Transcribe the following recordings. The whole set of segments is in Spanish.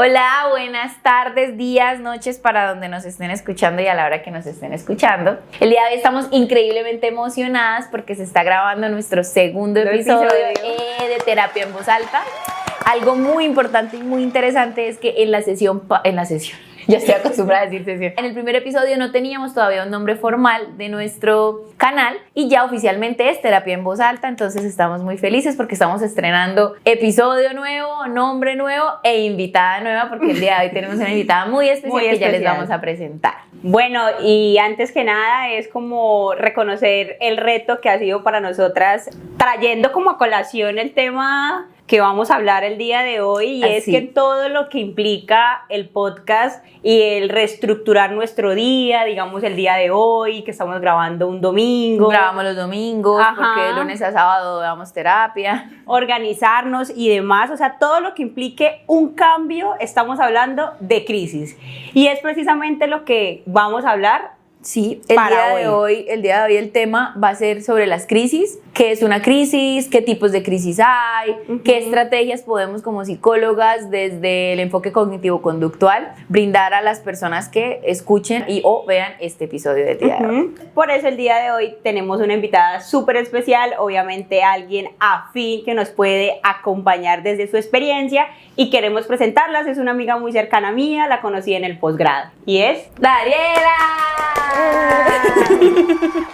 Hola, buenas tardes, días, noches para donde nos estén escuchando y a la hora que nos estén escuchando. El día de hoy estamos increíblemente emocionadas porque se está grabando nuestro segundo episodio de Terapia en Voz Alta. Algo muy importante y muy interesante es que en la sesión, ya estoy acostumbrada a decir sesión. En el primer episodio no teníamos todavía un nombre formal de nuestro canal y ya oficialmente es Terapia en Voz Alta, entonces estamos muy felices porque estamos estrenando episodio nuevo, nombre nuevo e invitada nueva, porque el día de hoy tenemos una invitada muy especial que ya les vamos a presentar. Bueno, y antes que nada es como reconocer el reto que ha sido para nosotras, trayendo como a colación el tema que vamos a hablar el día de hoy, y es que todo lo que implica el podcast y el reestructurar nuestro día, digamos el día de hoy, que estamos grabando un domingo. Grabamos los domingos, porque de lunes a sábado damos terapia. Organizarnos y demás, o sea, todo lo que implique un cambio, estamos hablando de crisis. Y es precisamente lo que vamos a hablar. Sí, el día de hoy el tema va a ser sobre las crisis. ¿Qué es una crisis? ¿Qué tipos de crisis hay? ¿Qué estrategias podemos como psicólogas desde el enfoque cognitivo-conductual brindar a las personas que escuchen y o vean este episodio del día de hoy? Por eso el día de hoy tenemos una invitada súper especial, obviamente alguien afín que nos puede acompañar desde su experiencia y queremos presentarlas. Es una amiga muy cercana mía, la conocí en el posgrado y es ¡Daniela!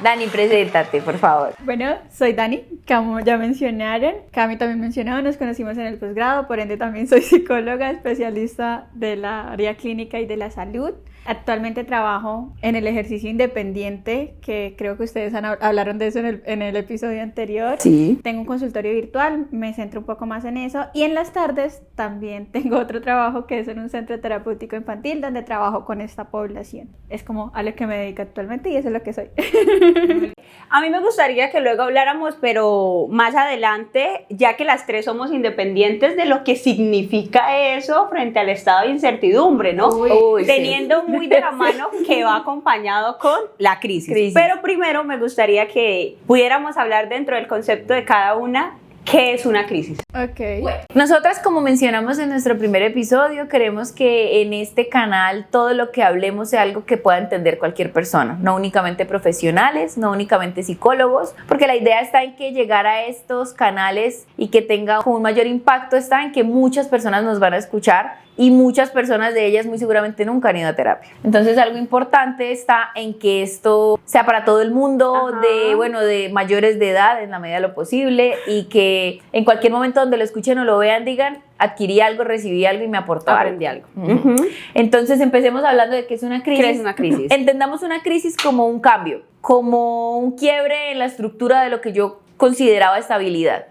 Dani, preséntate, por favor. Bueno, soy Dani, como ya mencionaron, Cami también mencionó, nos conocimos en el posgrado, por ende también soy psicóloga, especialista de la área clínica y de la salud. Actualmente trabajo en el ejercicio independiente, que creo que ustedes hablaron de eso en el episodio anterior. Sí. Tengo un consultorio virtual, me centro un poco más en eso, y en las tardes también tengo otro trabajo que es en un centro terapéutico infantil donde trabajo con esta población. Es como a lo que me dedico actualmente y eso es lo que soy. A mí me gustaría que luego habláramos, pero más adelante, ya que las tres somos independientes, de lo que significa eso frente al estado de incertidumbre, ¿no? Teniendo muy de la mano que va acompañado con la crisis. Pero primero me gustaría que pudiéramos hablar dentro del concepto de cada una. ¿Qué es una crisis? Ok. Bueno, nosotras, como mencionamos en nuestro primer episodio, queremos que en este canal todo lo que hablemos sea algo que pueda entender cualquier persona, no únicamente profesionales, no únicamente psicólogos, porque la idea está en que llegar a estos canales y que tenga un mayor impacto está en que muchas personas nos van a escuchar y muchas personas de ellas muy seguramente nunca han ido a terapia. Entonces algo importante está en que esto sea para todo el mundo, de mayores de edad en la medida de lo posible, y que en cualquier momento donde lo escuchen o lo vean digan, adquirí algo, recibí algo y me aportó aprendí algo. Entonces empecemos hablando de qué es una crisis. ¿Qué es una crisis? Entendamos una crisis como un cambio, como un quiebre en la estructura de lo que yo consideraba estabilidad.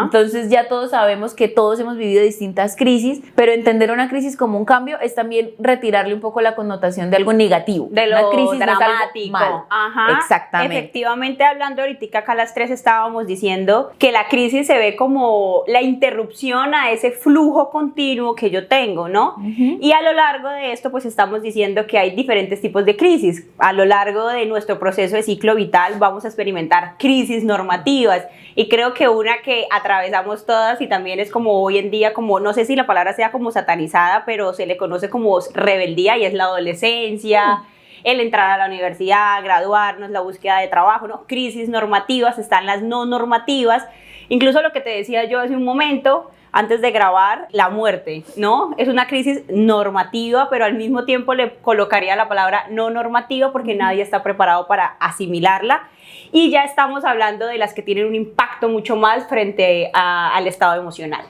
Entonces ya todos sabemos que todos hemos vivido distintas crisis, pero entender una crisis como un cambio es también retirarle un poco la connotación de algo negativo. De lo una crisis dramático. No es algo malo. Exactamente. Efectivamente, hablando ahorita acá las tres estábamos diciendo que la crisis se ve como la interrupción a ese flujo continuo que yo tengo, ¿no? Y a lo largo de esto pues estamos diciendo que hay diferentes tipos de crisis. A lo largo de nuestro proceso de ciclo vital vamos a experimentar crisis normativas, y creo que una que atravesamos todas y también es como hoy en día, como no sé si la palabra sea como satanizada, pero se le conoce como rebeldía, y es la adolescencia, el entrar a la universidad, graduarnos, la búsqueda de trabajo, ¿no? Crisis normativas, están las no normativas, incluso lo que te decía yo hace un momento, antes de grabar, la muerte, ¿no? Es una crisis normativa, pero al mismo tiempo le colocaría la palabra no normativa porque nadie está preparado para asimilarla. Y ya estamos hablando de las que tienen un impacto mucho más frente al estado emocional.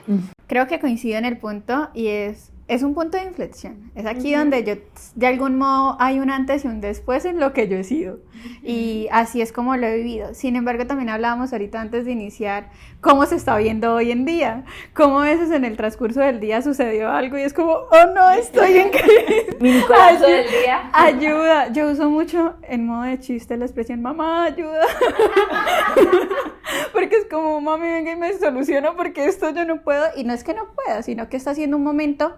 Creo que coincido en el punto, y es un punto de inflexión. Es aquí donde yo, de algún modo, hay un antes y un después en lo que yo he sido. Y así es como lo he vivido. Sin embargo, también hablábamos ahorita antes de iniciar cómo se está viendo hoy en día. Cómo a veces en el transcurso del día sucedió algo y es como, oh no, estoy en crisis. Mi colapso del día. Ayuda. Yo uso mucho en modo de chiste la expresión, mamá, ayuda. Porque es como, mami, venga y me soluciona porque esto yo no puedo. Y no es que no pueda, sino que está siendo un momento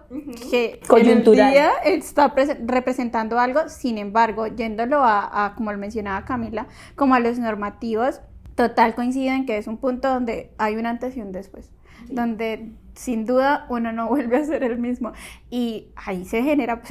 que coyuntural. En el día está representando algo. Sin embargo, yéndolo a como lo mencionaba Camila, como a los normativos, total coincido en que es un punto donde hay un antes y un después, donde sin duda uno no vuelve a ser el mismo. Y ahí se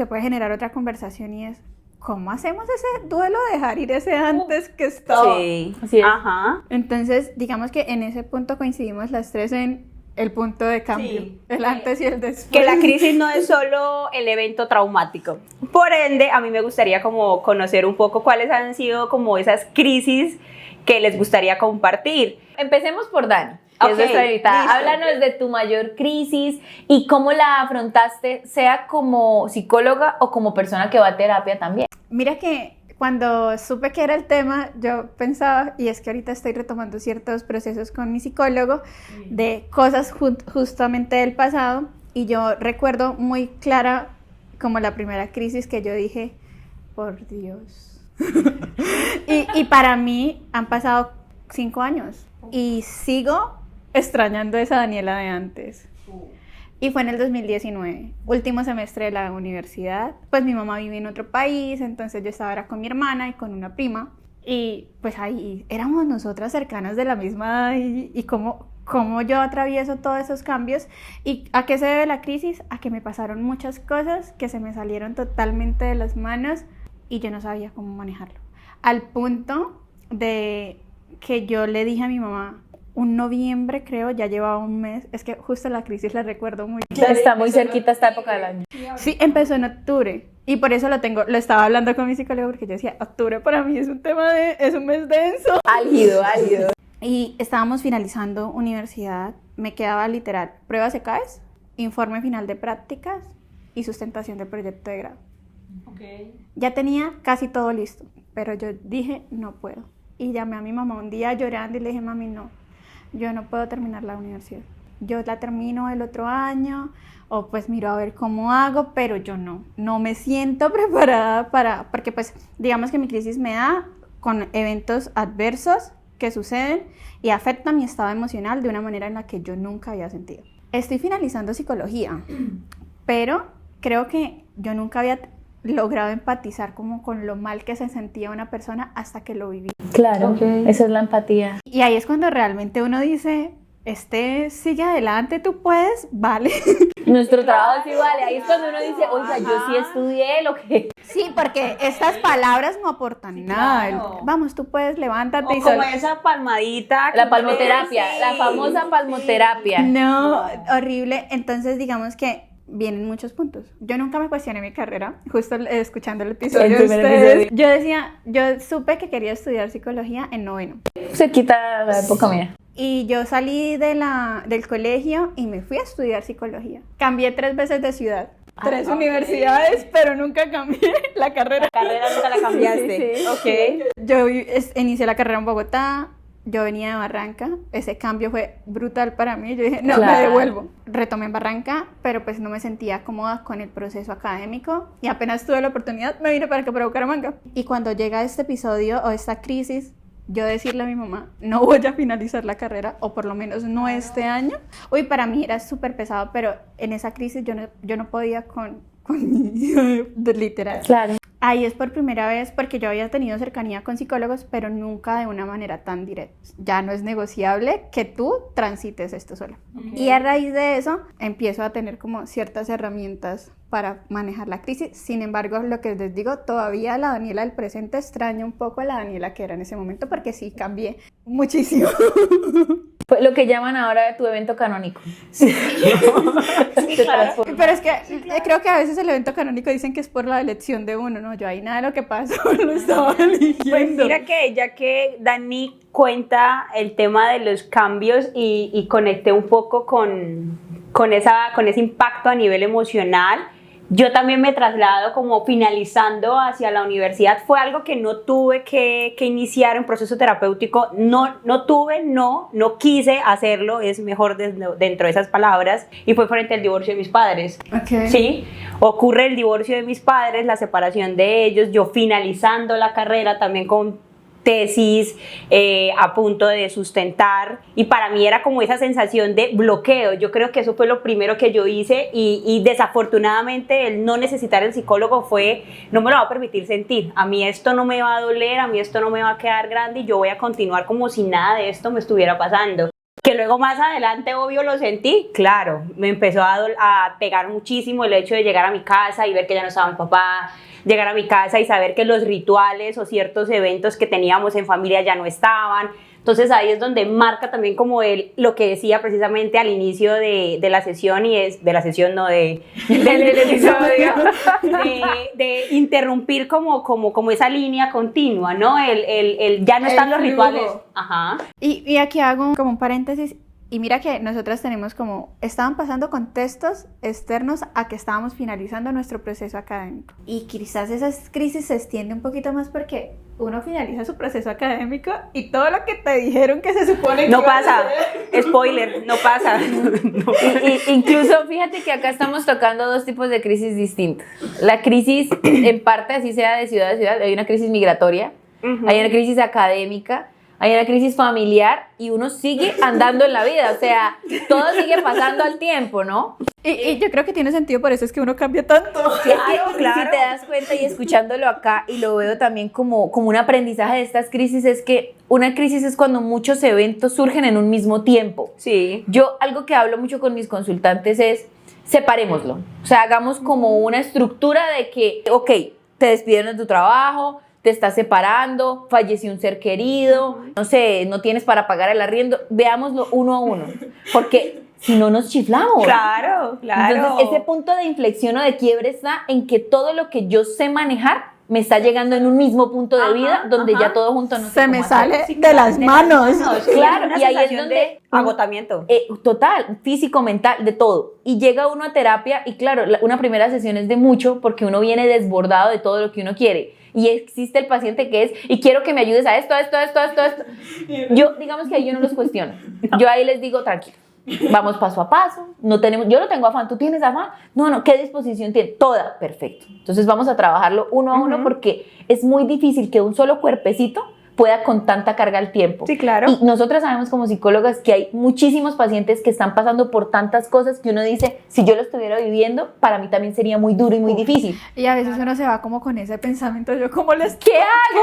puede generar otra conversación y es, ¿cómo hacemos ese duelo de dejar ir ese antes que estaba? Sí, Así es. ajá. Entonces, digamos que en ese punto coincidimos las tres en el punto de cambio, Sí. el antes y el después. Que la crisis no es solo el evento traumático. Por ende, a mí me gustaría como conocer un poco cuáles han sido como esas crisis que les gustaría compartir. Empecemos por Dani, que Ok, es nuestra invitada. listo. Háblanos de tu mayor crisis y cómo la afrontaste, sea como psicóloga o como persona que va a terapia también. Mira que cuando supe que era el tema, yo pensaba, y es que ahorita estoy retomando ciertos procesos con mi psicólogo de cosas justamente del pasado, y yo recuerdo muy clara como la primera crisis que yo dije, por Dios. y para mí han pasado 5 años y sigo extrañando esa Daniela de antes. Y fue en el 2019, último semestre de la universidad. Pues mi mamá vive en otro país, entonces yo estaba ahora con mi hermana y con una prima. Y pues ahí éramos nosotras cercanas de la misma edad y cómo yo atravieso todos esos cambios. ¿Y a qué se debe la crisis? A que me pasaron muchas cosas que se me salieron totalmente de las manos y yo no sabía cómo manejarlo. Al punto de que yo le dije a mi mamá, un noviembre creo, ya llevaba un mes, es que justo la crisis la recuerdo muy bien. Está muy cerquita esta época del año. Sí, empezó en octubre y por eso lo estaba hablando con mi psicólogo porque yo decía, octubre para mí es un mes denso. Álgido, álgido. Y estábamos finalizando universidad, me quedaba literal pruebas ECAES, informe final de prácticas y sustentación del proyecto de grado. Okay. Ya tenía casi todo listo, pero yo dije, no puedo. Y llamé a mi mamá un día llorando y le dije, mami, no, yo no puedo terminar la universidad. Yo la termino el otro año, o pues miro a ver cómo hago, pero yo no me siento preparada porque pues digamos que mi crisis me da con eventos adversos que suceden y afectan mi estado emocional de una manera en la que yo nunca había sentido. Estoy finalizando psicología, pero creo que yo nunca había logrado empatizar como con lo mal que se sentía una persona hasta que lo viví. Claro, esa es la empatía. Y ahí es cuando realmente uno dice, sigue adelante, tú puedes, vale. Nuestro trabajo sí vale. Ahí es cuando uno dice, oiga, yo sí estudié lo que... Sí, porque estas palabras no aportan nada. claro. Vamos, tú puedes, levántate O y como esa palmadita. La palmoterapia, la famosa palmoterapia. No, horrible. Entonces, digamos que vienen muchos puntos. Yo nunca me cuestioné mi carrera, justo escuchando el episodio El de primer ustedes. episodio. Yo supe que quería estudiar psicología en noveno. Cerquita la época mía. Y yo salí del colegio y me fui a estudiar psicología. Cambié 3 veces de ciudad. 3 universidades, pero nunca cambié la carrera. La carrera nunca la cambiaste. Sí, sí. Ok. Yo inicié la carrera en Bogotá, yo venía de Barranca, ese cambio fue brutal para mí, yo dije, no, Claro. me devuelvo. Retomé en Barranca, pero pues no me sentía cómoda con el proceso académico y apenas tuve la oportunidad me vine para acá, para Bucaramanga. Y cuando llega este episodio o esta crisis, yo decirle a mi mamá, no voy a finalizar la carrera, o por lo menos no este año. Uy, para mí era súper pesado, pero en esa crisis yo no podía con mi literal. Claro. Ahí es por primera vez porque yo había tenido cercanía con psicólogos, pero nunca de una manera tan directa. Ya no es negociable que tú transites esto sola. Y a raíz de eso empiezo a tener como ciertas herramientas para manejar la crisis. Sin embargo, lo que les digo, todavía la Daniela del presente extraña un poco a la Daniela que era en ese momento porque sí cambié muchísimo. Fue lo que llaman ahora tu evento canónico. Sí, Se claro. transforma. Pero es que creo que a veces el evento canónico dicen que es por la elección de uno, ¿no? Yo ahí nada de lo que pasó lo estaba eligiendo. Pues mira que ya que Dani cuenta el tema de los cambios y conecté un poco con ese impacto a nivel emocional, yo también me traslado como finalizando hacia la universidad. Fue algo que no tuve que iniciar un proceso terapéutico, no quise hacerlo, es mejor dentro de esas palabras, y fue frente al divorcio de mis padres. Okay. Sí, ocurre el divorcio de mis padres, la separación de ellos, yo finalizando la carrera también con tesis a punto de sustentar, y para mí era como esa sensación de bloqueo. Yo creo que eso fue lo primero que yo hice y desafortunadamente el no necesitar el psicólogo no me lo va a permitir sentir. A mí esto no me va a doler, a mí esto no me va a quedar grande y yo voy a continuar como si nada de esto me estuviera pasando. Que luego más adelante, obvio, lo sentí, claro, me empezó a pegar muchísimo el hecho de llegar a mi casa y ver que ya no estaba mi papá, llegar a mi casa y saber que los rituales o ciertos eventos que teníamos en familia ya no estaban. Entonces ahí es donde marca también como lo que decía precisamente al inicio de la sesión, y es de la sesión, no del episodio, de interrumpir como esa línea continua, ¿no? El ya no están los rituales. Ajá. Y aquí hago como un paréntesis. Y mira que nosotras tenemos estaban pasando contextos externos a que estábamos finalizando nuestro proceso académico. Y quizás esa crisis se extiende un poquito más porque uno finaliza su proceso académico y todo lo que te dijeron que se supone que no pasa, spoiler, no pasa. Incluso fíjate que acá estamos tocando dos tipos de crisis distintas. La crisis, en parte, así sea de ciudad a ciudad, hay una crisis migratoria, hay una crisis académica, hay una crisis familiar y uno sigue andando en la vida, o sea, todo sigue pasando al tiempo, ¿no? Y yo creo que tiene sentido, por eso es que uno cambia tanto. Claro. Si te das cuenta y escuchándolo acá, y lo veo también como un aprendizaje de estas crisis, es que una crisis es cuando muchos eventos surgen en un mismo tiempo. Sí. Yo algo que hablo mucho con mis consultantes es, separémoslo, o sea, hagamos como una estructura de que, ok, te despidieron de tu trabajo, te estás separando, falleció un ser querido, no sé, no tienes para pagar el arriendo, veámoslo uno a uno, porque si no nos chiflamos. Claro. Entonces, ese punto de inflexión o de quiebre está en que todo lo que yo sé manejar me está llegando en un mismo punto de vida donde ya todo junto no se me sale de las manos. Claro, y ahí es donde agotamiento. Total, físico, mental, de todo. Y llega uno a terapia y claro, una primera sesión es de mucho porque uno viene desbordado de todo lo que uno quiere. Y existe el paciente que es, y quiero que me ayudes a esto. Yo, digamos que ahí yo no los cuestiono. Yo ahí les digo, tranquilo, vamos paso a paso, yo no tengo afán, ¿tú tienes afán? No, ¿qué disposición tienes? Toda, perfecto. Entonces vamos a trabajarlo uno a uno porque es muy difícil que un solo cuerpecito pueda con tanta carga al tiempo. Sí, claro. Y nosotras sabemos como psicólogas que hay muchísimos pacientes que están pasando por tantas cosas que uno dice, si yo lo estuviera viviendo, para mí también sería muy duro y muy difícil. Y a veces uno se va como con ese pensamiento, yo ¿cómo les... ¿Qué hago?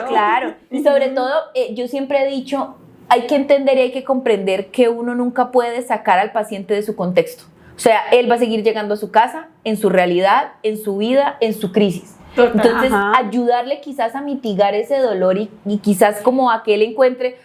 Claro. Y sobre todo, yo siempre he dicho, hay que entender y hay que comprender que uno nunca puede sacar al paciente de su contexto. O sea, él va a seguir llegando a su casa, en su realidad, en su vida, en su crisis. Entonces, ayudarle quizás a mitigar ese dolor y quizás como a que él encuentre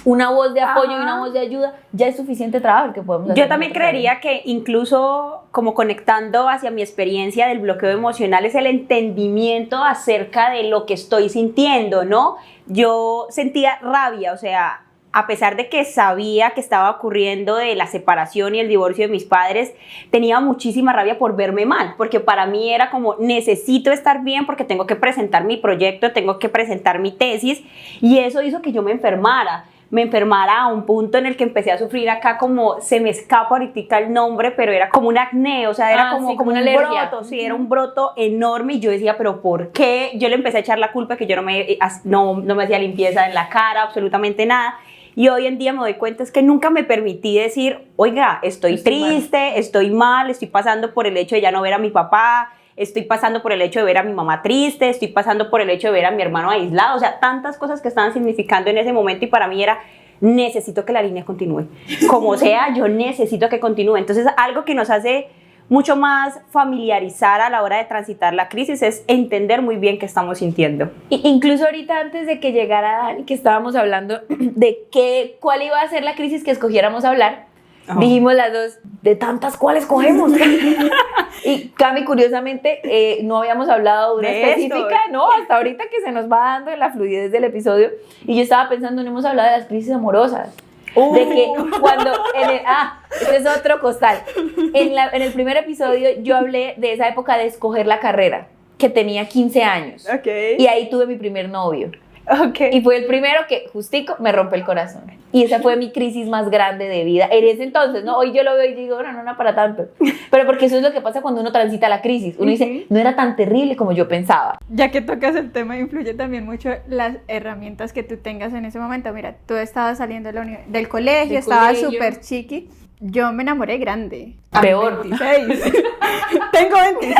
una voz de apoyo y una voz de ayuda, ya es suficiente trabajo el que podemos hacer. Yo también creería que incluso como conectando hacia mi experiencia del bloqueo emocional es el entendimiento acerca de lo que estoy sintiendo, ¿no? Yo sentía rabia, o sea, a pesar de que sabía que estaba ocurriendo de la separación y el divorcio de mis padres, tenía muchísima rabia por verme mal, porque para mí era como, necesito estar bien porque tengo que presentar mi proyecto, tengo que presentar mi tesis, y eso hizo que yo me enfermara a un punto en el que empecé a sufrir acá como, se me escapa ahorita el nombre, pero era como un acné, o sea, era como una un alergia. broto, sí, era un broto enorme, y yo decía, pero ¿por qué? Yo le empecé a echar la culpa que yo no me hacía limpieza en la cara, absolutamente nada. Y hoy en día me doy cuenta es que nunca me permití decir, oiga, estoy triste, estoy mal, estoy pasando por el hecho de ya no ver a mi papá, estoy pasando por el hecho de ver a mi mamá triste, estoy pasando por el hecho de ver a mi hermano aislado, o sea, tantas cosas que estaban significando en ese momento, y para mí era, necesito que la línea continúe. Como sea, yo necesito que continúe. Entonces, algo que nos hace mucho más familiarizar a la hora de transitar la crisis es entender muy bien qué estamos sintiendo. Incluso ahorita antes de que llegara Dani, que estábamos hablando de cuál iba a ser la crisis que escogiéramos hablar, dijimos las dos, de tantas, ¿cuáles cogemos? Y Cami, curiosamente, no habíamos hablado de una específica, no, hasta ahorita que se nos va dando la fluidez del episodio, y yo estaba pensando, no hemos hablado de las crisis amorosas. De que cuando este es otro costal. En el primer episodio yo hablé de esa época de escoger la carrera, que tenía 15 años. Y ahí tuve mi primer novio. Y fue el primero que justico me rompe el corazón. Y esa fue mi crisis más grande de vida en ese entonces, ¿no? Hoy yo lo veo y digo, no para tanto. Pero porque eso es lo que pasa cuando uno transita la crisis. Uno dice, no era tan terrible como yo pensaba. Ya que tocas el tema, influye también mucho las herramientas que tú tengas en ese momento. Mira, tú estabas saliendo del colegio, estabas súper chiqui. Yo me enamoré grande. Peor. 26. Tengo 26.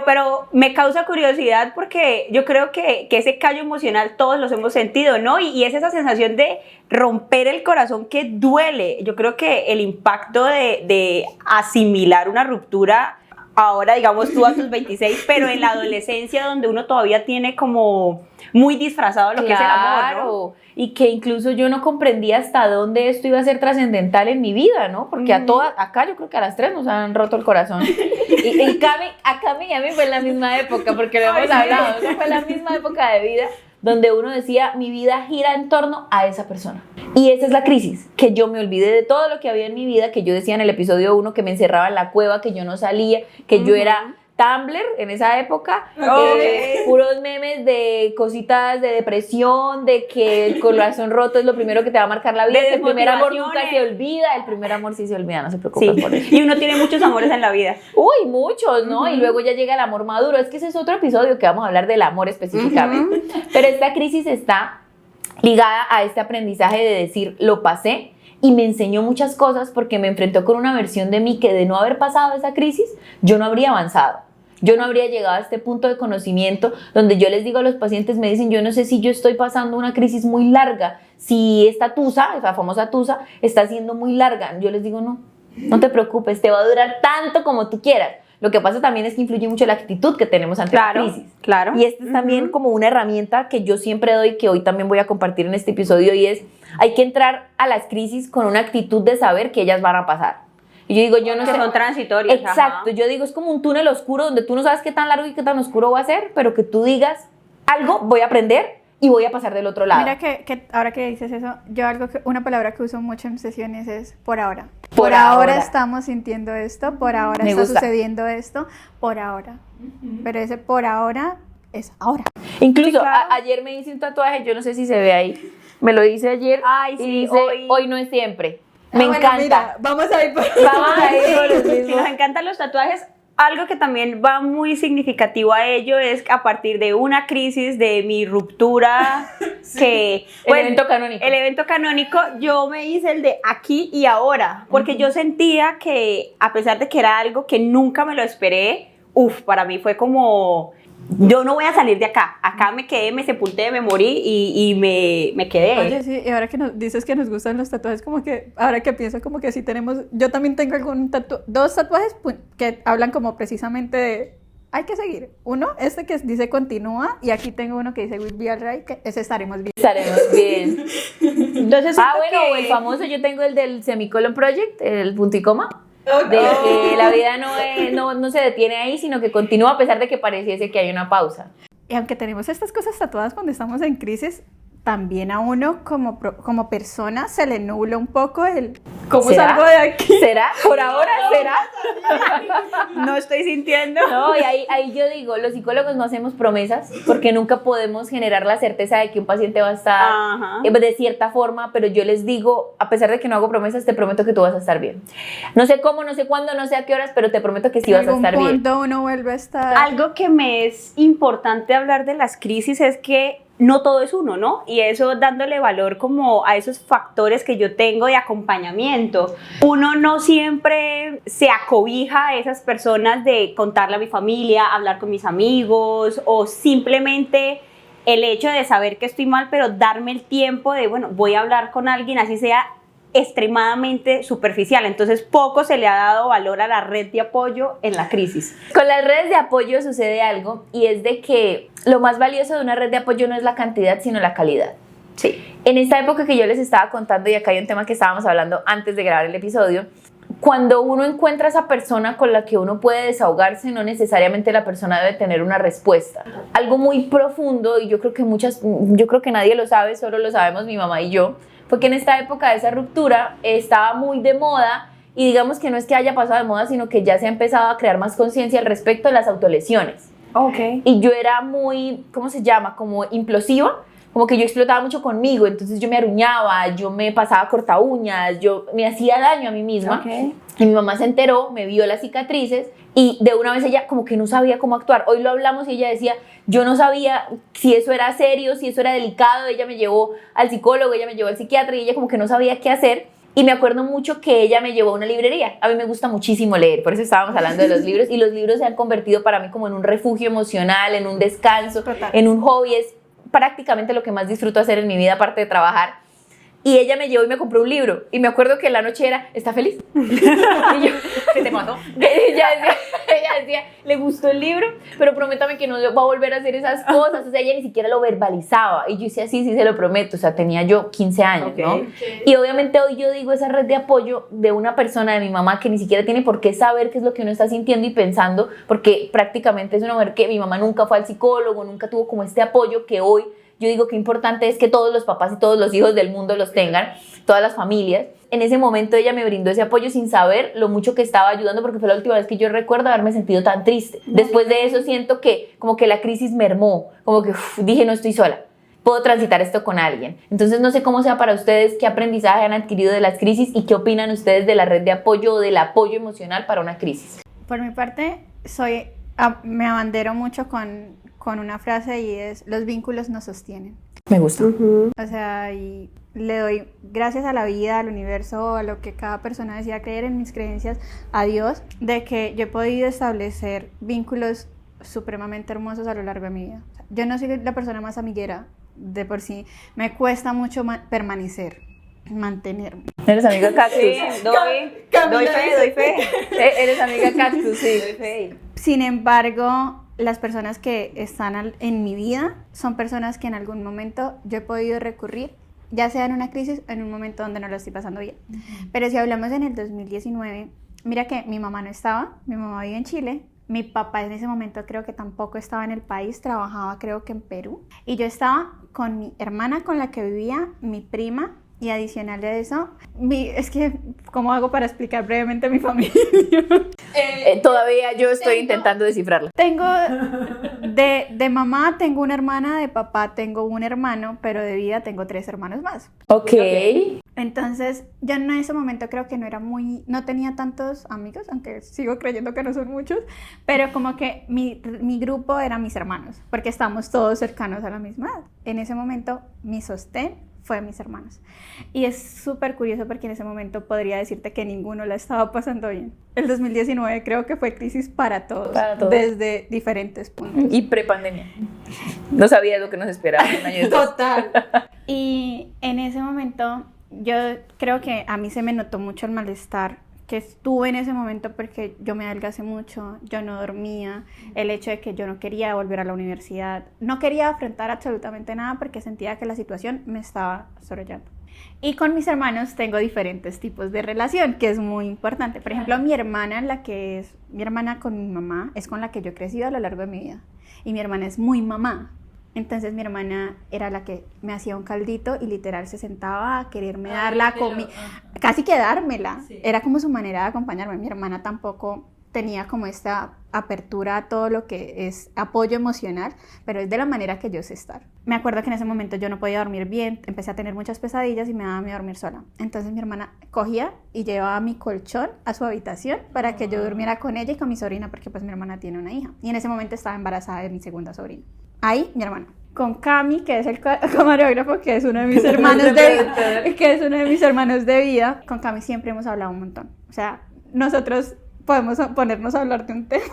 Pero me causa curiosidad porque yo creo que ese callo emocional todos los hemos sentido, ¿no? Y es esa sensación de romper el corazón que duele. Yo creo que el impacto de asimilar una ruptura, ahora digamos tú a tus 26, pero en la adolescencia donde uno todavía tiene como muy disfrazado lo que es el amor, ¿no? Y que incluso yo no comprendía hasta dónde esto iba a ser trascendental en mi vida, ¿no? Porque a todas, acá yo creo que a las tres nos han roto el corazón. Y a Cami y a mí fue en la misma época, porque lo hemos hablado, ¿no? Fue la misma época de vida donde uno decía, mi vida gira en torno a esa persona. Y esa es la crisis, que yo me olvidé de todo lo que había en mi vida, que yo decía en el episodio 1 que me encerraba en la cueva, que yo no salía, que yo era Tumblr en esa época, puros memes de cositas de depresión, de que el corazón roto es lo primero que te va a marcar la vida, que el primer amor nunca se olvida, el primer amor sí se olvida, no se preocupen por eso. Y uno tiene muchos amores en la vida. Uy, muchos, ¿no? Y luego ya llega el amor maduro, es que ese es otro episodio que vamos a hablar del amor específicamente, pero esta crisis está ligada a este aprendizaje de decir, lo pasé, y me enseñó muchas cosas porque me enfrentó con una versión de mí que de no haber pasado esa crisis, yo no habría avanzado. Yo no habría llegado a este punto de conocimiento donde yo les digo a los pacientes, me dicen, yo no sé si yo estoy pasando una crisis muy larga, si esta tusa, esa famosa tusa, está siendo muy larga. Yo les digo, no te preocupes, te va a durar tanto como tú quieras. Lo que pasa también es que influye mucho la actitud que tenemos ante la crisis. Claro. Y esta es también como una herramienta que yo siempre doy, que hoy también voy a compartir en este episodio, y es, hay que entrar a las crisis con una actitud de saber que ellas van a pasar. Y yo digo, yo no sé. Que son transitorias. Exacto, yo digo, es como un túnel oscuro donde tú no sabes qué tan largo y qué tan oscuro va a ser, pero que tú digas, algo voy a aprender y voy a pasar del otro lado. Mira que ahora que dices eso, yo una palabra que uso mucho en sesiones es por ahora. Por ahora ahora estamos sintiendo esto, por ahora Me está gusta. sucediendo esto, por ahora. Pero ese por ahora es ahora. Incluso Sí, claro. ayer me hice un tatuaje, yo no sé si se ve ahí, me lo hice ayer. Ay, y sí, dice, hoy no es siempre. Me Bueno, encanta. mira, vamos a ir por Vamos a ir por los Si mismos. nos encantan los tatuajes, algo que también va muy significativo a ello es que a partir de una crisis de mi ruptura, que El evento canónico. El evento canónico, yo me hice el de aquí y ahora, porque yo sentía que a pesar de que era algo que nunca me lo esperé, para mí fue como, yo no voy a salir de acá me quedé, me sepulté, me morí y me quedé. Oye, sí, y ahora que nos dices que nos gustan los tatuajes, como que, ahora que pienso como que sí tenemos, yo también tengo dos tatuajes que hablan como precisamente de, hay que seguir. Uno, este que dice continúa, y aquí tengo uno que dice we'll be alright, que ese estaremos bien. Estaremos bien. Entonces Bueno, el famoso, yo tengo el del Semicolon Project, el punto y coma. De que la vida no se detiene ahí, sino que continúa a pesar de que pareciese que hay una pausa. Y aunque tenemos estas cosas tatuadas cuando estamos en crisis, también a uno como persona se le nubla un poco el ¿cómo ¿Será? salgo de aquí? ¿Será? ¿Por ahora será? no estoy sintiendo. No, y ahí yo digo, los psicólogos no hacemos promesas porque nunca podemos generar la certeza de que un paciente va a estar de cierta forma, pero yo les digo, a pesar de que no hago promesas, te prometo que tú vas a estar bien. No sé cómo, no sé cuándo, no sé a qué horas, pero te prometo que sí vas a estar bien. En algún punto uno vuelve a estar... Algo que me es importante hablar de las crisis es que no todo es uno, ¿no? Y eso dándole valor como a esos factores que yo tengo de acompañamiento. Uno no siempre se acobija a esas personas de contarle a mi familia, hablar con mis amigos o simplemente el hecho de saber que estoy mal, pero darme el tiempo de, bueno, voy a hablar con alguien, así sea extremadamente superficial. Entonces poco se le ha dado valor a la red de apoyo en la crisis. Con las redes de apoyo sucede algo, y es de que lo más valioso de una red de apoyo no es la cantidad, sino la calidad. Sí. En esta época que yo les estaba contando, y acá hay un tema que estábamos hablando antes de grabar el episodio, cuando uno encuentra a esa persona con la que uno puede desahogarse, no necesariamente la persona debe tener una respuesta. Algo muy profundo, y yo creo que nadie lo sabe, solo lo sabemos mi mamá y yo, fue que en esta época de esa ruptura estaba muy de moda, y digamos que no es que haya pasado de moda, sino que ya se ha empezado a crear más conciencia al respecto de las autolesiones. Okay. Y yo era muy, ¿cómo se llama? Como implosiva, como que yo explotaba mucho conmigo, entonces yo me aruñaba, yo me pasaba corta uñas, yo me hacía daño a mí misma. Okay. Y mi mamá se enteró, me vio las cicatrices y de una vez ella como que no sabía cómo actuar. Hoy lo hablamos y ella decía, yo no sabía si eso era serio, si eso era delicado. Ella me llevó al psicólogo, ella me llevó al psiquiatra y ella como que no sabía qué hacer. Y me acuerdo mucho que ella me llevó a una librería. A mí me gusta muchísimo leer, por eso estábamos hablando de los libros. Y los libros se han convertido para mí como en un refugio emocional, en un descanso, en un hobby. Es prácticamente lo que más disfruto hacer en mi vida, aparte de trabajar. Y ella me llevó y me compró un libro. Y me acuerdo que la noche era, ¿está feliz? Y yo, ¿Qué te pasó? ella decía, le gustó el libro, pero prométame que no va a volver a hacer esas cosas. O sea, ella ni siquiera lo verbalizaba. Y yo decía, sí, se lo prometo. O sea, tenía yo 15 años, ¿no? Y obviamente hoy yo digo esa red de apoyo de una persona, de mi mamá, que ni siquiera tiene por qué saber qué es lo que uno está sintiendo y pensando, porque prácticamente es una mujer que mi mamá nunca fue al psicólogo, nunca tuvo como este apoyo que hoy yo digo que importante es que todos los papás y todos los hijos del mundo los tengan, todas las familias. En ese momento ella me brindó ese apoyo sin saber lo mucho que estaba ayudando, porque fue la última vez que yo recuerdo haberme sentido tan triste. Después de eso siento que como que la crisis mermó, como que dije, no estoy sola, puedo transitar esto con alguien. Entonces no sé cómo sea para ustedes, qué aprendizaje han adquirido de las crisis y qué opinan ustedes de la red de apoyo o del apoyo emocional para una crisis. Por mi parte, me abandero mucho con una frase y es, los vínculos nos sostienen. Me gusta. O sea, y le doy gracias a la vida, al universo, a lo que cada persona decida creer, en mis creencias, a Dios, de que yo he podido establecer vínculos supremamente hermosos a lo largo de mi vida. O sea, yo no soy la persona más amiguera de por sí, me cuesta mucho mantenerme. ¿Eres amiga cactus? Sí, doy fe. ¿Eres amiga cactus? Sí, doy fe. Sin embargo, las personas que están en mi vida son personas que en algún momento yo he podido recurrir, ya sea en una crisis o en un momento donde no lo estoy pasando bien. Pero si hablamos en el 2019, mira que mi mamá no estaba, mi mamá vive en Chile, mi papá en ese momento creo que tampoco estaba en el país, trabajaba creo que en Perú, y yo estaba con mi hermana con la que vivía, mi prima, y adicional de eso, es que, ¿cómo hago para explicar brevemente mi familia? Todavía yo estoy intentando descifrarla. Tengo, de mamá tengo una hermana, de papá tengo un hermano, pero de vida tengo 3 hermanos más. Ok. Entonces, yo en ese momento creo que no tenía tantos amigos, aunque sigo creyendo que no son muchos, pero como que mi grupo eran mis hermanos, porque estamos todos cercanos a la misma edad. En ese momento, mi sostén fue mis hermanos. Y es súper curioso porque en ese momento podría decirte que ninguno la estaba pasando bien. El 2019 creo que fue crisis para todos. Desde diferentes puntos. Y prepandemia. No sabía lo que nos esperaba un año después. Total. Y en ese momento yo creo que a mí se me notó mucho el malestar que estuve en ese momento porque yo me adelgacé mucho, yo no dormía, el hecho de que yo no quería volver a la universidad, no quería afrontar absolutamente nada porque sentía que la situación me estaba sobrellando. Y con mis hermanos tengo diferentes tipos de relación, que es muy importante. Por ejemplo, mi hermana, mi hermana con mi mamá, es con la que yo he crecido a lo largo de mi vida. Y mi hermana es muy mamá. Entonces mi hermana era la que me hacía un caldito y literal se sentaba a quererme dar la comida, casi que dármela. Sí. Era como su manera de acompañarme. Mi hermana tampoco tenía como esta apertura a todo lo que es apoyo emocional, pero es de la manera que yo sé estar. Me acuerdo que en ese momento yo no podía dormir bien, empecé a tener muchas pesadillas y me daba miedo dormir sola. Entonces mi hermana cogía y llevaba mi colchón a su habitación para que yo durmiera con ella y con mi sobrina, porque pues mi hermana tiene una hija. Y en ese momento estaba embarazada de mi segunda sobrina. Ahí, mi hermano. Con Cami, que es el camarógrafo, que es uno de mis hermanos de vida. Con Cami siempre hemos hablado un montón. O sea, nosotros podemos ponernos a hablar de un tema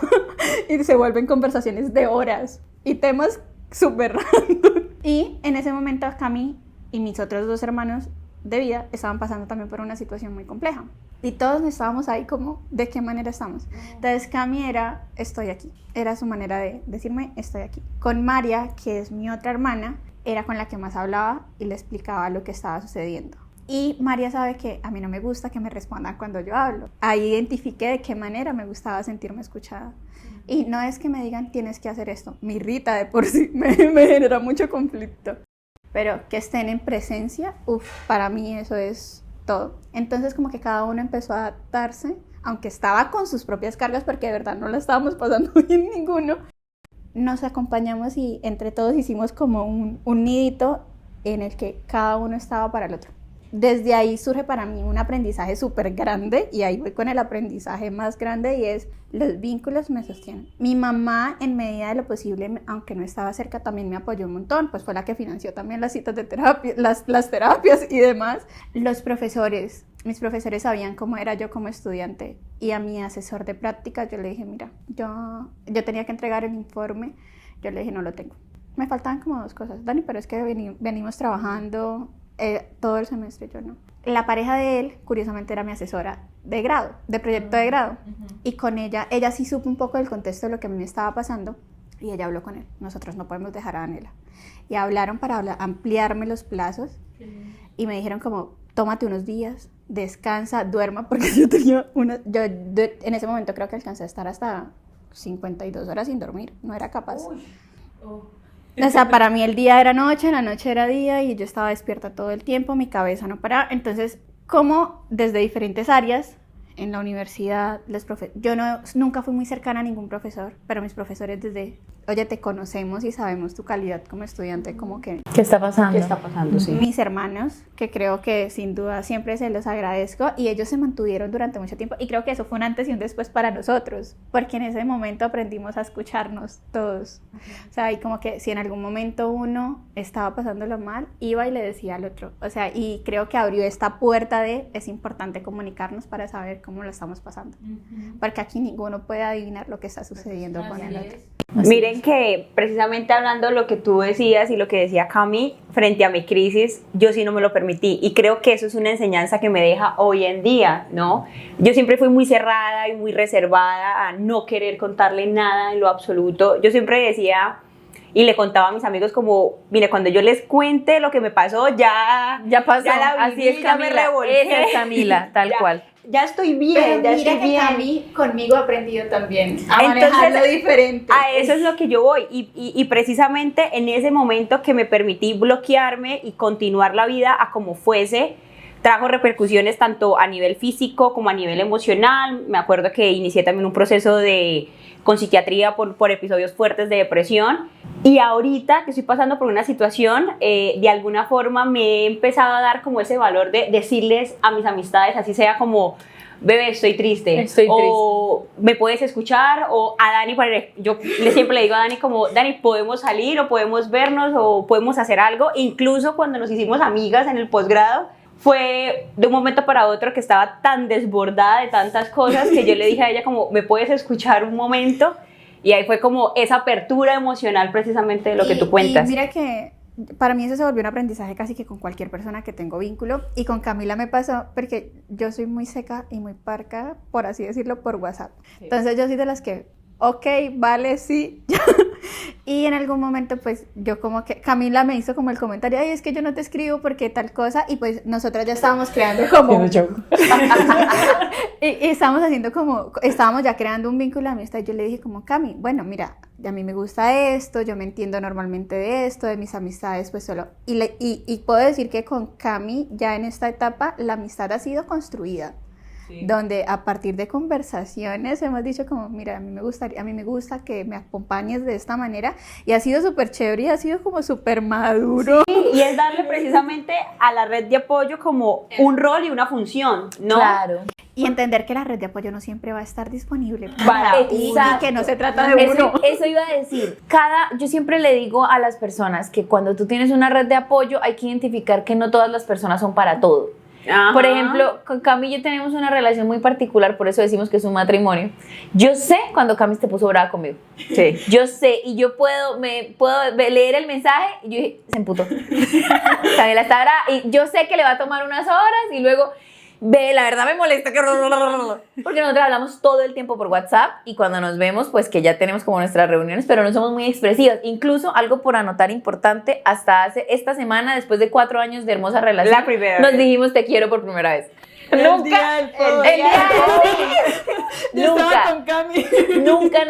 y se vuelven conversaciones de horas y temas súper random. Y en ese momento Cami y mis otros 2 hermanos de vida estaban pasando también por una situación muy compleja. Y todos estábamos ahí como, ¿de qué manera estamos? Entonces Cami era, estoy aquí. Era su manera de decirme, estoy aquí. Con María, que es mi otra hermana, era con la que más hablaba y le explicaba lo que estaba sucediendo. Y María sabe que a mí no me gusta que me respondan cuando yo hablo. Ahí identifiqué de qué manera me gustaba sentirme escuchada. Y no es que me digan, tienes que hacer esto. Me irrita de por sí, me genera mucho conflicto. Pero que estén en presencia, para mí eso es todo. Entonces como que cada uno empezó a adaptarse, aunque estaba con sus propias cargas, porque de verdad no la estábamos pasando bien ninguno. Nos acompañamos y entre todos hicimos como un nidito en el que cada uno estaba para el otro. Desde ahí surge para mí un aprendizaje súper grande, y ahí voy con el aprendizaje más grande, y es: los vínculos me sostienen. Mi mamá, en medida de lo posible, aunque no estaba cerca, también me apoyó un montón, pues fue la que financió también las citas de terapia, las terapias y demás. Los profesores, mis profesores sabían cómo era yo como estudiante y a mi asesor de prácticas yo le dije, mira, yo tenía que entregar el informe, yo le dije, no lo tengo. Me faltaban como 2 cosas. Dani, pero es que venimos trabajando todo el semestre, yo no. La pareja de él, curiosamente, era mi asesora de grado, de proyecto de grado. Y con ella sí supo un poco del contexto de lo que a mí me estaba pasando y ella habló con él. Nosotros no podemos dejar a Daniela. Y hablaron para ampliarme los plazos y me dijeron como, tómate unos días, descansa, duerma, porque yo tenía yo en ese momento creo que alcancé a estar hasta 52 horas sin dormir, no era capaz. O sea, para mí el día era noche, la noche era día y yo estaba despierta todo el tiempo, mi cabeza no paraba. Entonces, como desde diferentes áreas, en la universidad, yo nunca fui muy cercana a ningún profesor, pero mis profesores desde, oye, te conocemos y sabemos tu calidad como estudiante, como que... ¿Qué está pasando? ¿Qué está pasando? Sí. Mis hermanos, que creo que sin duda siempre se los agradezco, y ellos se mantuvieron durante mucho tiempo, y creo que eso fue un antes y un después para nosotros, porque en ese momento aprendimos a escucharnos todos. O sea, y como que si en algún momento uno estaba pasándolo mal, iba y le decía al otro. O sea, y creo que abrió esta puerta de, es importante comunicarnos para saber cómo lo estamos pasando, porque aquí ninguno puede adivinar lo que está sucediendo con el otro. Miren que precisamente hablando de lo que tú decías y lo que decía Cami, frente a mi crisis, yo sí no me lo permití, y creo que eso es una enseñanza que me deja hoy en día, ¿no? Yo siempre fui muy cerrada y muy reservada a no querer contarle nada en lo absoluto. Yo siempre decía y le contaba a mis amigos como, mire, cuando yo les cuente lo que me pasó, ya pasó, ya la viví, así es Camila, ya me revolqué. esa es Camila, tal cual. Ya estoy bien, ya estoy bien. Cami conmigo ha aprendido también a manejarlo diferente. A eso es lo que yo voy, y precisamente en ese momento que me permití bloquearme y continuar la vida a como fuese, trajo repercusiones tanto a nivel físico como a nivel emocional. Me acuerdo que inicié también un proceso con psiquiatría por episodios fuertes de depresión, y ahorita que estoy pasando por una situación, de alguna forma me he empezado a dar como ese valor de decirles a mis amistades, así sea como, bebé, estoy triste, o me puedes escuchar, o a Dani, yo siempre le digo a Dani como, Dani, podemos salir o podemos vernos o podemos hacer algo. Incluso cuando nos hicimos amigas en el posgrado, fue de un momento para otro que estaba tan desbordada de tantas cosas que yo le dije a ella como, ¿me puedes escuchar un momento? Y ahí fue como esa apertura emocional precisamente de lo que tú cuentas. Y mira que para mí eso se volvió un aprendizaje casi que con cualquier persona que tengo vínculo, y con Camila me pasó porque yo soy muy seca y muy parca, por así decirlo, por WhatsApp. Sí. Entonces yo soy de las que, ok, vale, sí. Y en algún momento pues yo como que Camila me hizo como el comentario, ay, es que yo no te escribo porque tal cosa, y pues nosotras ya estábamos creando como y estábamos haciendo como, estábamos ya creando un vínculo de amistad, y yo le dije como, Cami, bueno, mira, a mí me gusta esto, yo me entiendo normalmente de esto, de mis amistades pues solo, y puedo decir que con Cami ya en esta etapa la amistad ha sido construida. Sí. Donde a partir de conversaciones hemos dicho como, mira, a mí me gusta que me acompañes de esta manera, y ha sido súper chévere y ha sido como súper maduro. Sí, y es darle precisamente a la red de apoyo como un rol y una función, ¿no? Claro. Y entender que la red de apoyo no siempre va a estar disponible para ti, y que no se trata de uno. Eso iba a decir. Yo siempre le digo a las personas que cuando tú tienes una red de apoyo hay que identificar que no todas las personas son para todo. Ajá. Por ejemplo, con Cami y yo tenemos una relación muy particular, por eso decimos que es un matrimonio. Yo sé cuando Cami se puso brava conmigo. Sí. Yo sé, y yo puedo leer el mensaje y yo dije, se emputó. Camila está brava, y yo sé que le va a tomar unas horas y luego, la verdad me molesta que... Porque nosotros hablamos todo el tiempo por WhatsApp, y cuando nos vemos, pues que ya tenemos como nuestras reuniones, pero no somos muy expresivas. Incluso, algo por anotar importante, hasta esta semana, después de 4 años de hermosa relación, la primera nos vez. Dijimos te quiero por primera vez. Nunca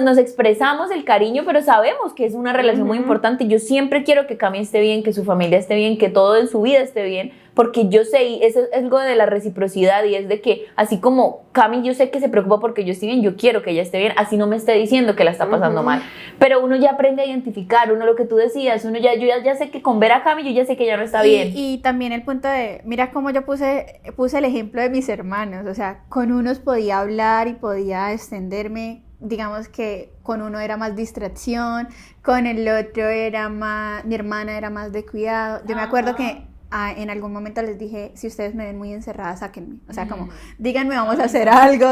nos expresamos el cariño, pero sabemos que es una relación muy importante. Yo siempre quiero que Cami esté bien, que su familia esté bien, que todo en su vida esté bien, porque yo sé, y eso es algo de la reciprocidad, y es de que así como Cami yo sé que se preocupa porque yo esté bien, yo quiero que ella esté bien, así no me esté diciendo que la está pasando mal, pero uno ya aprende a identificar, uno lo que tú decías, yo ya sé que con ver a Cami yo ya sé que ella no está bien. Y también el punto de, mira cómo yo puse el ejemplo de mis hermanos, o sea, con unos podía hablar y podía extenderme, digamos que con uno era más distracción, con el otro era más, mi hermana era más de cuidado. Yo me acuerdo que en algún momento les dije, si ustedes me ven muy encerrada, sáquenme. O sea, como, díganme, vamos a hacer algo.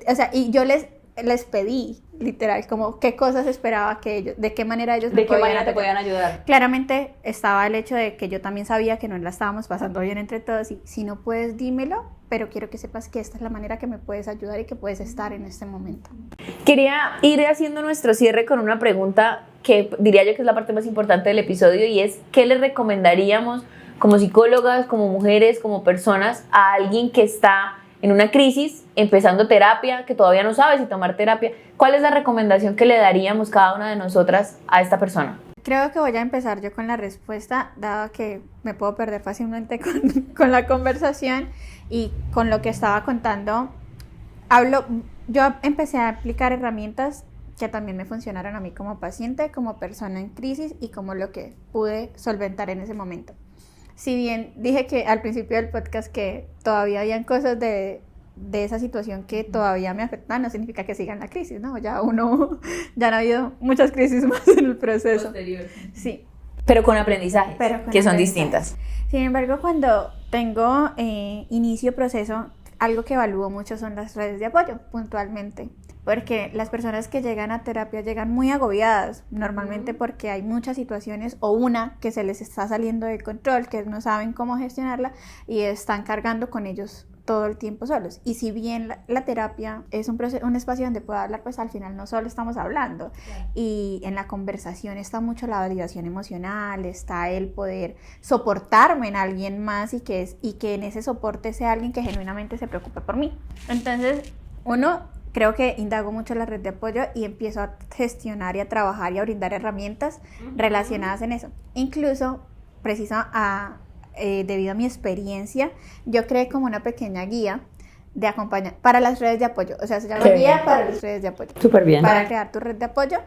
O sea, y yo les pedí, literal, como qué cosas esperaba que ellos, de qué manera ellos ¿De qué manera te podían ayudar? Claramente estaba el hecho de que yo también sabía que no la estábamos pasando bien entre todos y si no puedes, dímelo, pero quiero que sepas que esta es la manera que me puedes ayudar y que puedes estar en este momento. Quería ir haciendo nuestro cierre con una pregunta que diría yo que es la parte más importante del episodio y es, ¿qué les recomendaríamos como psicólogas, como mujeres, como personas a alguien que está en una crisis, empezando terapia, que todavía no sabe si tomar terapia? ¿Cuál es la recomendación que le daríamos cada una de nosotras a esta persona? Creo que voy a empezar yo con la respuesta, dado que me puedo perder fácilmente con la conversación y con lo que estaba contando. Yo empecé a aplicar herramientas que también me funcionaron a mí como paciente, como persona en crisis y como lo que pude solventar en ese momento. Si bien dije que al principio del podcast que todavía habían cosas de esa situación que todavía me afectan, no significa que siga en la crisis, ¿no? Ya han habido muchas crisis más en el proceso. Posterior. Sí. Pero con aprendizajes, que son distintas. Sin embargo, cuando tengo inicio proceso, algo que evalúo mucho son las redes de apoyo, puntualmente. Porque las personas que llegan a terapia llegan muy agobiadas, normalmente porque hay muchas situaciones o una que se les está saliendo de control, que no saben cómo gestionarla y están cargando con ellos todo el tiempo solos. Y si bien la terapia es un espacio donde puedo hablar, pues al final no solo estamos hablando. Claro. Y en la conversación está mucho la validación emocional, está el poder soportarme en alguien más y que en ese soporte sea alguien que genuinamente se preocupe por mí. Entonces, creo que indago mucho la red de apoyo y empiezo a gestionar y a trabajar y a brindar herramientas relacionadas en eso. Incluso, debido a mi experiencia, yo creé como una pequeña guía de acompañar para las redes de apoyo. O sea, se llama guía para las redes de apoyo. Súper bien. Para crear tu red de apoyo.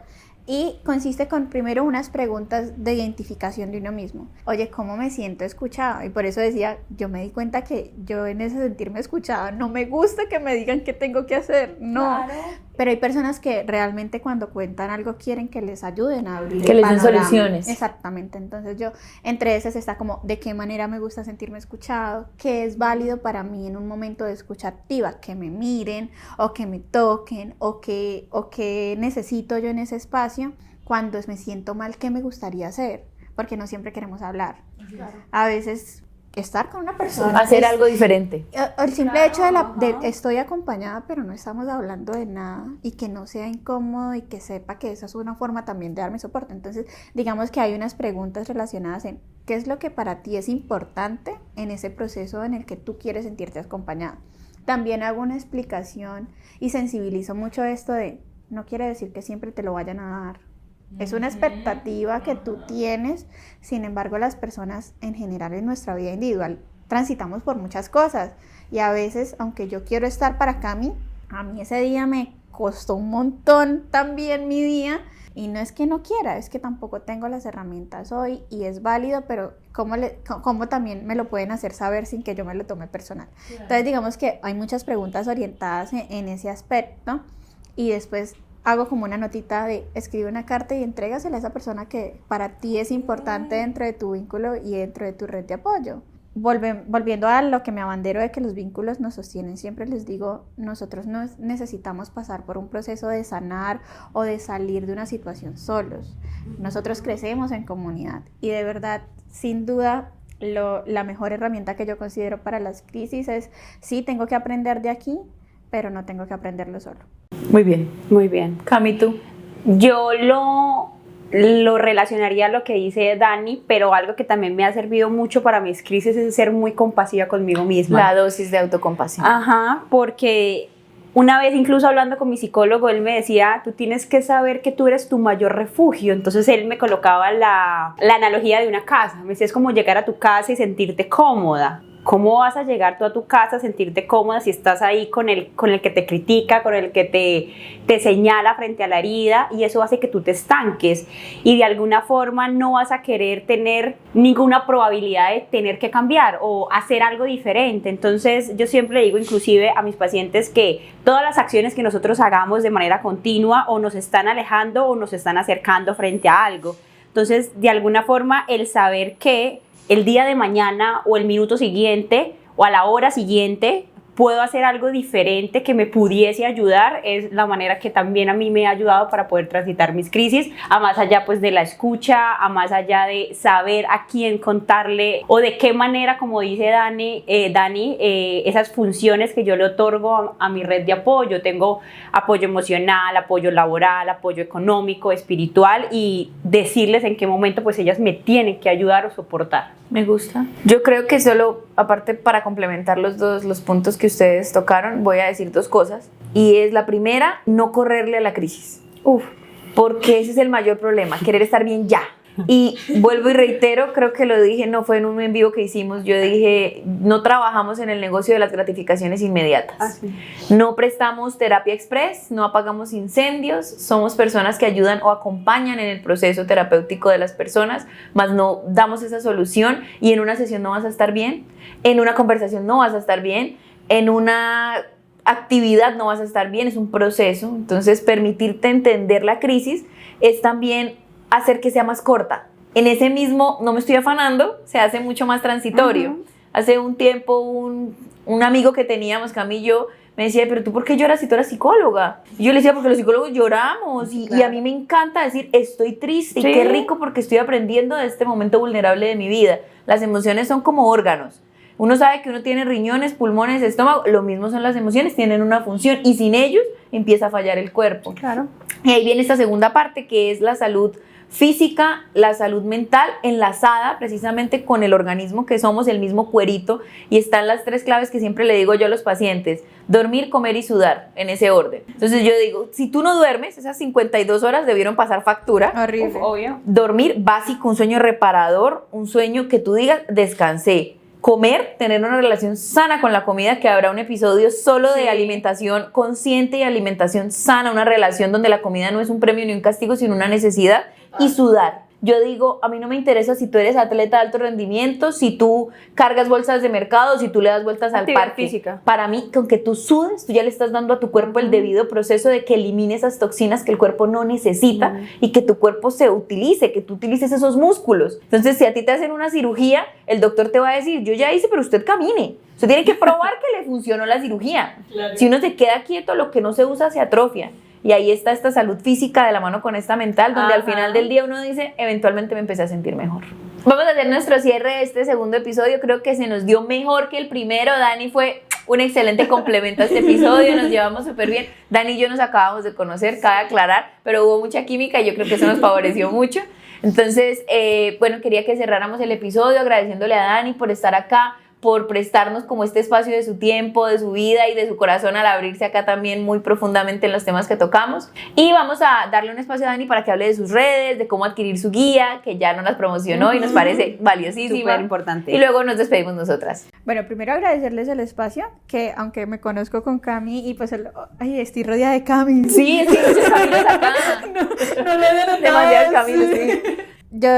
Y consiste con primero unas preguntas de identificación de uno mismo. Oye, ¿cómo me siento escuchado? Y por eso decía, yo me di cuenta que yo en ese sentirme escuchada no me gusta que me digan qué tengo que hacer. No. Claro. Pero hay personas que realmente cuando cuentan algo quieren que les ayuden a abrir que les den soluciones. Exactamente. Entonces yo, entre esas está como, ¿de qué manera me gusta sentirme escuchado? ¿Qué es válido para mí en un momento de escucha activa? Que me miren o que me toquen o que necesito yo en ese espacio. Cuando me siento mal, ¿qué me gustaría hacer? Porque no siempre queremos hablar. Claro. A veces estar con una persona. Hacer algo diferente. El simple hecho de estoy acompañada, pero no estamos hablando de nada y que no sea incómodo y que sepa que esa es una forma también de darme soporte. Entonces, digamos que hay unas preguntas relacionadas en qué es lo que para ti es importante en ese proceso en el que tú quieres sentirte acompañada. También hago una explicación y sensibilizo mucho esto de no quiere decir que siempre te lo vayan a dar. Es una expectativa que tú tienes, sin embargo las personas en general en nuestra vida individual transitamos por muchas cosas y a veces, aunque yo quiero estar para acá, a mí ese día me costó un montón también mi día y no es que no quiera, es que tampoco tengo las herramientas hoy y es válido, pero ¿cómo también me lo pueden hacer saber sin que yo me lo tome personal? Claro. Entonces digamos que hay muchas preguntas orientadas en ese aspecto y después hago como una notita de escribe una carta y entrégasela a esa persona que para ti es importante dentro de tu vínculo y dentro de tu red de apoyo. Volviendo a lo que me abandero de que los vínculos nos sostienen, siempre les digo, nosotros no necesitamos pasar por un proceso de sanar o de salir de una situación solos. Nosotros crecemos en comunidad y de verdad, sin duda, la mejor herramienta que yo considero para las crisis es, sí, tengo que aprender de aquí, pero no tengo que aprenderlo solo. Muy bien. Muy bien. Cami, ¿tú? Yo lo relacionaría a lo que dice Dani, pero algo que también me ha servido mucho para mis crisis es ser muy compasiva conmigo misma. La dosis de autocompasión. Ajá, porque una vez incluso hablando con mi psicólogo, él me decía, tú tienes que saber que tú eres tu mayor refugio. Entonces él me colocaba la analogía de una casa. Me decía, es como llegar a tu casa y sentirte cómoda. ¿Cómo vas a llegar tú a tu casa a sentirte cómoda si estás ahí con el que te critica, con el que te señala frente a la herida? Y eso hace que tú te estanques y de alguna forma no vas a querer tener ninguna probabilidad de tener que cambiar o hacer algo diferente. Entonces yo siempre digo inclusive a mis pacientes que todas las acciones que nosotros hagamos de manera continua o nos están alejando o nos están acercando frente a algo. Entonces de alguna forma el saber que el día de mañana o el minuto siguiente o a la hora siguiente puedo hacer algo diferente que me pudiese ayudar, es la manera que también a mí me ha ayudado para poder transitar mis crisis, a más allá pues de la escucha, a más allá de saber a quién contarle o de qué manera, como dice Dani, esas funciones que yo le otorgo a mi red de apoyo. Tengo apoyo emocional, apoyo laboral, apoyo económico, espiritual, y decirles en qué momento pues ellas me tienen que ayudar o soportar. Me gusta. Yo creo que solo, aparte, para complementar los puntos que ustedes tocaron, voy a decir 2 cosas. Y es la primera, no correrle a la crisis. Porque ese es el mayor problema, querer estar bien ya. Y vuelvo y reitero, creo que lo dije, no fue en un en vivo que hicimos, yo dije, no trabajamos en el negocio de las gratificaciones inmediatas. No prestamos terapia express, no apagamos incendios, somos personas que ayudan o acompañan en el proceso terapéutico de las personas, mas no damos esa solución. Y en una sesión no vas a estar bien, en una conversación no vas a estar bien, en una actividad no vas a estar bien, es un proceso. Entonces, permitirte entender la crisis es también hacer que sea más corta. En ese mismo, no me estoy afanando, se hace mucho más transitorio. Hace un tiempo un amigo que teníamos, Cami y yo, me decía, pero ¿tú por qué lloras si tú eras psicóloga? Y yo le decía, porque los psicólogos lloramos, y a mí me encanta decir, estoy triste, y qué rico porque estoy aprendiendo de este momento vulnerable de mi vida. Las emociones son como órganos. Uno sabe que uno tiene riñones, pulmones, estómago, lo mismo son las emociones, tienen una función, y sin ellos empieza a fallar el cuerpo. Claro. Y ahí viene esta segunda parte, que es la salud física, la salud mental, enlazada precisamente con el organismo, que somos el mismo cuerito, y están las 3 claves que siempre le digo yo a los pacientes: dormir, comer y sudar, en ese orden. Entonces yo digo, si tú no duermes, esas 52 horas debieron pasar factura. Horrible. Obvio. Dormir, básico, un sueño reparador, un sueño que tú digas, descansé. Comer, tener una relación sana con la comida, que habrá un episodio solo de alimentación consciente y alimentación sana, una relación donde la comida no es un premio ni un castigo, sino una necesidad. Y sudar. Yo digo, a mí no me interesa si tú eres atleta de alto rendimiento, si tú cargas bolsas de mercado, si tú le das vueltas al parque. Física. Para mí, con que tú sudes, tú ya le estás dando a tu cuerpo el debido proceso de que elimine esas toxinas que el cuerpo no necesita, y que tu cuerpo se utilice, que tú utilices esos músculos. Entonces, si a ti te hacen una cirugía, el doctor te va a decir, yo ya hice, pero usted camine. Usted tiene que probar que le funcionó la cirugía. Claro. Si uno se queda quieto, lo que no se usa se atrofia. Y ahí está esta salud física de la mano con esta mental, donde al final del día uno dice, eventualmente me empecé a sentir mejor. Vamos a hacer nuestro cierre de este segundo episodio. Creo que se nos dio mejor que el primero. Dani fue un excelente complemento a este episodio, nos llevamos súper bien. Dani y yo nos acabamos de conocer, cabe aclarar, pero hubo mucha química y yo creo que eso nos favoreció mucho. Entonces, bueno, quería que cerráramos el episodio agradeciéndole a Dani por estar acá, por prestarnos como este espacio de su tiempo, de su vida y de su corazón al abrirse acá también muy profundamente en los temas que tocamos. Y vamos a darle un espacio a Dani para que hable de sus redes, de cómo adquirir su guía, que ya nos las promocionó y nos parece valiosísima. Súper importante. Y luego nos despedimos nosotras. Bueno, primero agradecerles el espacio, que aunque me conozco con Cami y pues estoy rodeada de Cami. Sí, es que muchos Camilos acá. No, demasiados Camilos, sí. Yo,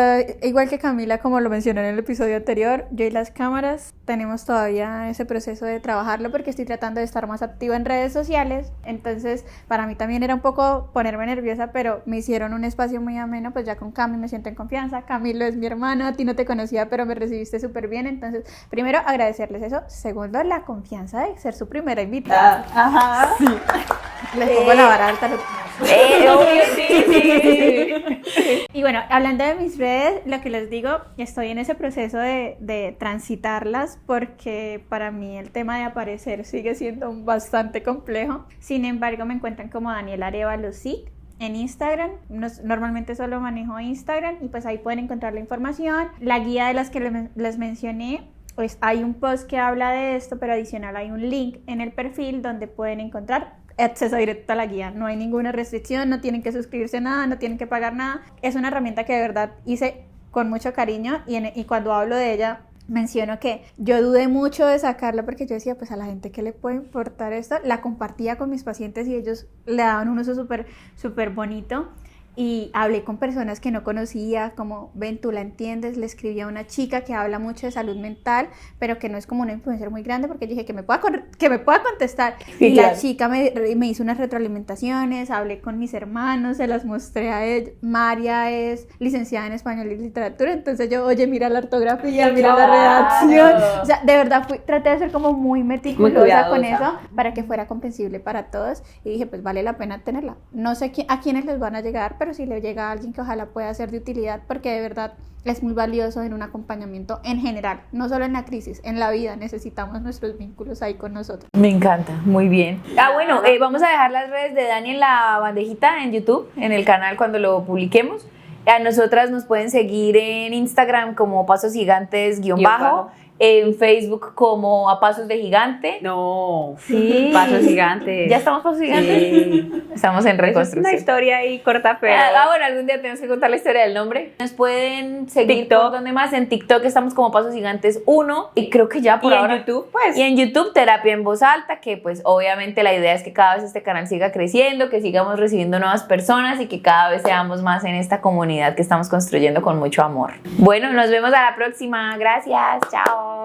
igual que Camila, como lo mencioné en el episodio anterior, yo y las cámaras tenemos todavía ese proceso de trabajarlo porque estoy tratando de estar más activa en redes sociales. Entonces, para mí también era un poco ponerme nerviosa, pero me hicieron un espacio muy ameno, pues ya con Cami me siento en confianza. Camilo es mi hermano, a ti no te conocía, pero me recibiste súper bien. Entonces, primero, agradecerles eso. Segundo, la confianza de ser su primera invitada. Ajá. Sí. Les pongo la vara alta. Obvio, sí. Y bueno, hablando de mis redes, lo que les digo, estoy en ese proceso de transitarlas porque para mí el tema de aparecer sigue siendo bastante complejo. Sin embargo, me encuentran como Daniela Arevalo SIC en Instagram. Normalmente solo manejo Instagram y pues ahí pueden encontrar la información. La guía de las que les mencioné, pues hay un post que habla de esto, pero adicional hay un link en el perfil donde pueden encontrar acceso directo a la guía. No hay ninguna restricción, no tienen que suscribirse a nada, no tienen que pagar nada. Es una herramienta que de verdad hice con mucho cariño y cuando hablo de ella menciono que yo dudé mucho de sacarla porque yo decía, pues a la gente ¿qué le puede importar esto? La compartía con mis pacientes y ellos le daban un uso súper bonito. y hablé con personas que no conocía, como ven, tú la entiendes, le escribí a una chica que habla mucho de salud mental, pero que no es como una influencer muy grande, porque dije que me pueda contestar. Sí, y claro. la chica me hizo unas retroalimentaciones, hablé con mis hermanos, se las mostré a ella. María es licenciada en español y literatura, entonces yo, oye, mira la ortografía, mira la redacción. O sea, de verdad traté de ser como muy meticulosa con eso para que fuera comprensible para todos, y dije, pues vale la pena tenerla. No sé a quiénes les van a llegar, pero si le llega a alguien que ojalá pueda ser de utilidad, porque de verdad es muy valioso en un acompañamiento en general, no solo en la crisis, en la vida necesitamos nuestros vínculos ahí con nosotros. Me encanta, muy bien. Bueno, vamos a dejar las redes de Dani en la bandejita en YouTube, en el canal cuando lo publiquemos. A nosotras nos pueden seguir en Instagram como Pasos Gigantes _, en Facebook como A Pasos de Gigante. No, Sí. Pasos Gigantes. ¿Ya estamos Pasos Gigantes? Sí. Estamos en Es reconstrucción. una historia ahí corta, pero... Bueno, algún día tenemos que contar la historia del nombre. Nos pueden seguir TikTok. por donde más. En TikTok estamos como Pasos Gigantes 1 y creo que ya por y ahora. en YouTube, pues... Y en YouTube, Terapia en Voz Alta, que pues obviamente la idea es que cada vez este canal siga creciendo, que sigamos recibiendo nuevas personas y que cada vez seamos más en esta comunidad que estamos construyendo con mucho amor. Bueno, nos vemos a la próxima. Gracias. Chao.